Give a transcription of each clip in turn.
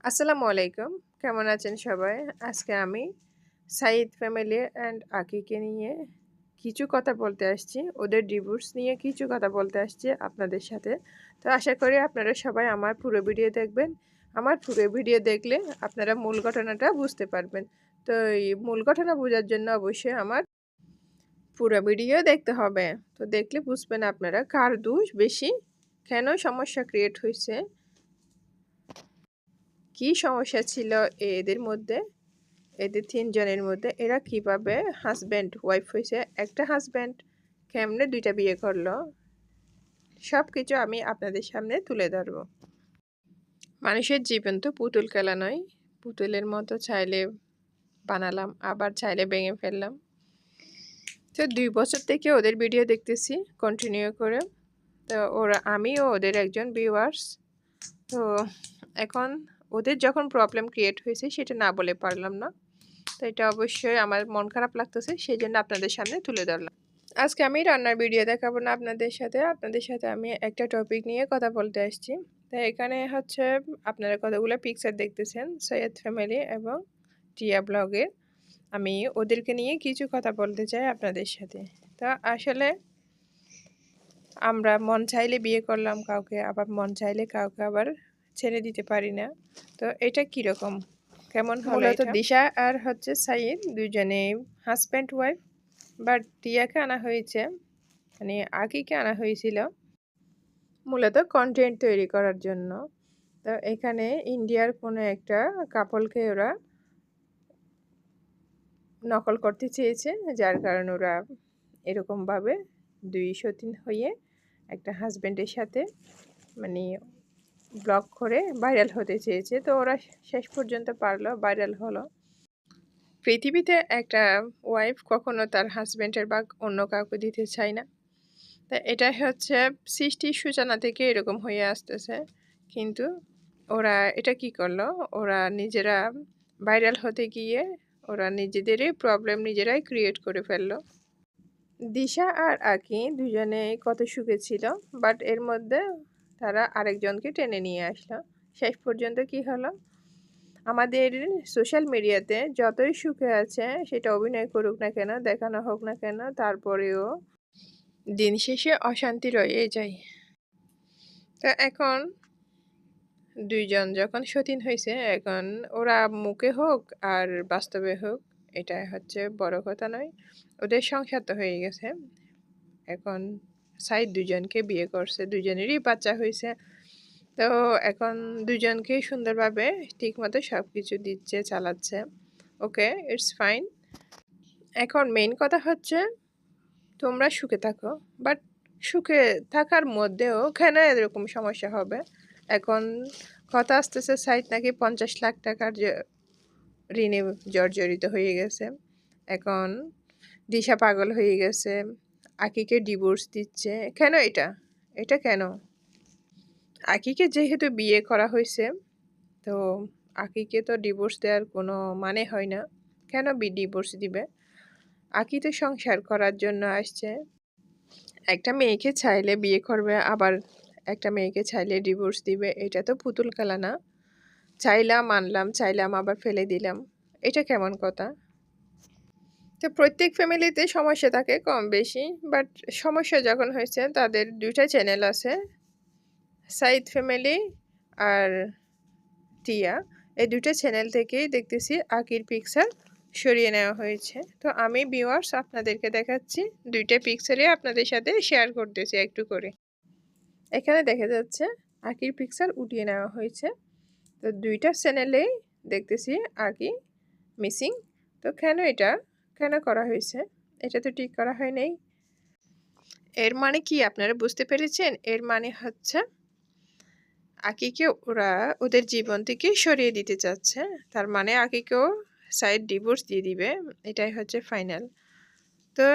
আসসালামু আলাইকুম। কেমন আছেন সবাই? আজকে আমি সাইদ ফ্যামিলি অ্যান্ড আকিকে নিয়ে কিছু কথা বলতে আসছি। ওদের ডিভোর্স নিয়ে কিছু কথা বলতে আসছি আপনাদের সাথে। তো আশা করি আপনারা সবাই আমার পুরো ভিডিও দেখবেন। আমার পুরো ভিডিও দেখলে আপনারা মূল ঘটনাটা বুঝতে পারবেন। তো এই মূল ঘটনা বোঝার জন্য অবশ্যই আমার পুরো ভিডিও দেখতে হবে। তো দেখলে বুঝবেন আপনারা কার দোষ বেশি, কেন সমস্যা ক্রিয়েট হইছে, কি সমস্যা ছিল এদের মধ্যে, এদের ৩ জনের মধ্যে এরা কিভাবে হাসব্যান্ড ওয়াইফ হইছে, একটা হাসব্যান্ড কেমনে ২ টা বিয়ে করলো, সবকিছু আমি আপনাদের সামনে তুলে ধরবো। মানুষের জীবন তো পুতুল খেলা নয়। পুতুলের মতো চাইলে বানালাম, আবার চাইলে ভেঙে ফেললাম। তো ২ বছর থেকে ওদের ভিডিও দেখতেছি কন্টিনিউ করে। তো আমিও ওদের একজন ভিউয়ার্স। তো এখন ওদের যখন প্রবলেম ক্রিয়েট হয়েছে সেটা না বলে পারলাম না। তো এটা অবশ্যই আমার মন খারাপ লাগতেছে, সেই জন্য আপনাদের সামনে তুলে ধরলাম। আজকে আমি রান্নার ভিডিও দেখাবো না আপনাদের সাথে আমি একটা টপিক নিয়ে কথা বলতে আসছি। তো এখানে হচ্ছে আপনারা কতগুলো পিকচার দেখতেছেন সৈয়দ ফ্যামিলি এবং টিয়া ব্লগের। আমি ওদেরকে নিয়ে কিছু কথা বলতে চাই আপনাদের সাথে। তো আসলে আমরা মন চাইলে বিয়ে করলাম কাউকে, আবার মন চাইলে কাউকে আবার ছেড়ে দিতে পারি না। তো এটা কীরকম, কেমন হলো? মূলত দিশা আর হচ্ছে সাইদ দুজনেই হাজব্যান্ড ওয়াইফ, বাট টিয়াকে আনা হয়েছে, মানে আকিকে আনা হয়েছিল মূলত কন্টেন্ট তৈরি করার জন্য। তো এখানে ইন্ডিয়ার কোনো একটা কাপলকে ওরা নকল করতে চেয়েছে, যার কারণে ওরা এরকমভাবে ২ সতীন হয়ে একটা হাজব্যান্ডের সাথে মানে ব্লগ করে ভাইরাল হতে চেয়েছে। তো ওরা শেষ পর্যন্ত পারলো, ভাইরাল হলো। পৃথিবীতে একটা ওয়াইফ কখনো তার হাজব্যান্ডের ভাগ অন্য কাউকে দিতে চায় না। তা এটাই হচ্ছে সৃষ্টির সূচনা থেকে এরকম হয়ে আসতেছে। কিন্তু ওরা এটা কি করলো, ওরা নিজেরা ভাইরাল হতে গিয়ে ওরা নিজেদেরই প্রবলেম নিজেরাই ক্রিয়েট করে ফেললো। দিশা আর আকি দুজনেই কত সুখে ছিল, বাট এর মধ্যে তারা আরেকজনকে টেনে নিয়ে আসলো। শেষ পর্যন্ত কি হলো, আমাদের সোশ্যাল মিডিয়াতে যতই সুখে আছে সেটা অভিনয় করুক না কেন, দেখানো হোক না কেন, তারপরেও দিন শেষে অশান্তি রয়ে যায়। তো এখন ২ জন যখন সতীন হয়েছে, এখন ওরা মুখে হোক আর বাস্তবে হোক, এটা হচ্ছে বড় কথা নয়। ওদের সংসার তো হয়ে গেছে। এখন সাইদ ২ জনকে বিয়ে করছে, ২ জনেরই বাচ্চা হয়েছে। তো এখন ২ জনকেই সুন্দরভাবে ঠিকমতো সব কিছু দিচ্ছে, চালাচ্ছে। ওকে, ইটস ফাইন। এখন মেইন কথা হচ্ছে তোমরা সুখে থাকো, বাট সুখে থাকার মধ্যেও কেন এরকম সমস্যা হবে? এখন কথা আসতেছে সাইদ নাকি ৫০ লাখ টাকার ঋণে জর্জরিত হয়ে গেছে। এখন দিশা পাগল হয়ে গেছে, আকিকে ডিভোর্স দিচ্ছে। কেন এটা? এটা কেন? আকিকে যেহেতু বিয়ে করা হয়েছে, তো আকিকে তো ডিভোর্স দেওয়ার কোনো মানে হয় না। কেন ডিভোর্স দিবে? আকি তো সংসার করার জন্য আসছে। একটা মেয়েকে চাইলে বিয়ে করবে, আবার একটা মেয়েকে চাইলে ডিভোর্স দিবে। এটা তো পুতুল খেলা না। চাইলাম আনলাম, চাইলাম আবার ফেলে দিলাম। এটা কেমন কথা? তো প্রত্যেক ফ্যামিলিতে সমস্যা থাকে কম বেশি, বাট সমস্যা যখন হয়েছে তাদের ২ টা চ্যানেল আছে, সাইদ ফ্যামিলি আর টিয়া। এই ২ টা চ্যানেল থেকেই দেখতেছি আকির পিকচার সরিয়ে নেওয়া হয়েছে। তো আমি ভিউয়ার্স আপনাদেরকে দেখাচ্ছি, ২ টা পিকচারই আপনাদের সাথে শেয়ার করতেছি একটু করে। এখানে দেখা যাচ্ছে আকির পিকচার উঠিয়ে নেওয়া হয়েছে। তো ২ টা চ্যানেলেই দেখতেছি আকি মিসিং। তো কেন করা হয়েছে? এটা তো ঠিক করা হয় নাই। এর মানে কি আপনারা বুঝতে পেরেছেন? এর মানে হচ্ছে আকিকে ওরা ওদের জীবন থেকে সরিয়ে দিতে চাচ্ছে। তার মানে আকিকেও সাইদ ডিভোর্স দিয়ে দিবে। এটাই হচ্ছে ফাইনাল। তো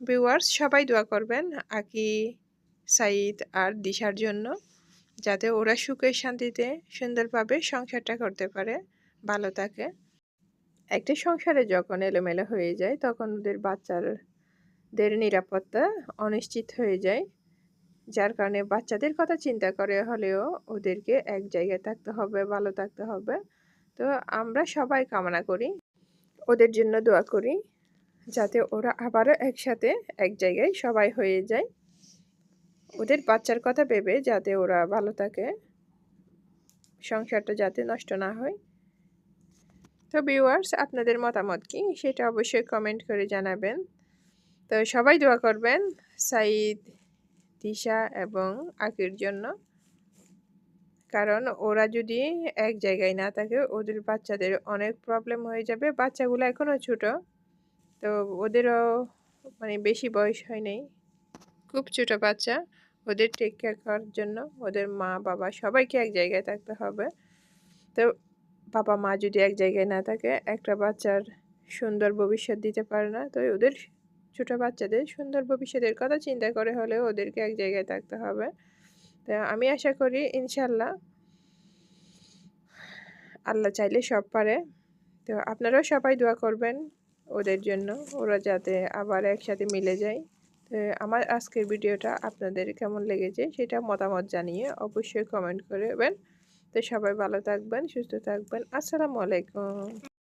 ভিউয়ার্স সবাই দোয়া করবেন আকি, সাইদ আর দিশার জন্য, যাতে ওরা সুখে শান্তিতে সুন্দরভাবে সংসারটা করতে পারে, ভালো থাকে। একটা সংসারে যখন এলোমেলো হয়ে যায় তখন ওদের বাচ্চাদের নিরাপত্তা অনিশ্চিত হয়ে যায়। যার কারণে বাচ্চাদের কথা চিন্তা করে হলেও ওদেরকে এক জায়গায় থাকতে হবে, ভালো থাকতে হবে। তো আমরা সবাই কামনা করি, ওদের জন্য দোয়া করি, যাতে ওরা আবারও একসাথে এক জায়গায় সবাই হয়ে যায়। ওদের বাচ্চার কথা ভেবে যাতে ওরা ভালো থাকে, সংসারটা যাতে নষ্ট না হয়। তো ভিউয়ার্স, আপনাদের মতামত কি সেটা অবশ্যই কমেন্ট করে জানাবেন। তো সবাই দোয়া করবেন সাইদ, তিশা এবং আকির জন্য, কারণ ওরা যদি এক জায়গায় না থাকে ওদের বাচ্চাদের অনেক প্রবলেম হয়ে যাবে। বাচ্চাগুলো এখনও ছোট, তো ওদেরও মানে বেশি বয়স হয় নাই, খুব ছোট বাচ্চা। ওদের টেক কেয়ার করার জন্য ওদের মা বাবা সবাইকে এক জায়গায় থাকতে হবে। তো বাবা মা যদি এক জায়গায় না থাকে একটা বাচ্চার সুন্দর ভবিষ্যৎ দিতে পারে না। তো ওদের ছোট বাচ্চাদের সুন্দর ভবিষ্যতের কথা চিন্তা করে হলেও ওদেরকে এক জায়গায় থাকতে হবে। তো আমি আশা করি ইনশাল্লাহ আল্লাহ চাইলে সব পারে। তো আপনারাও সবাই দোয়া করবেন ওদের জন্য, ওরা যাতে আবার একসাথে মিলে যায়। তো আমার আজকের ভিডিওটা আপনাদের কেমন লেগেছে সেটা মতামত জানিয়ে অবশ্যই কমেন্ট করবেন। তো সবাই ভালো থাকবেন, সুস্থ থাকবেন। আসসালামু আলাইকুম।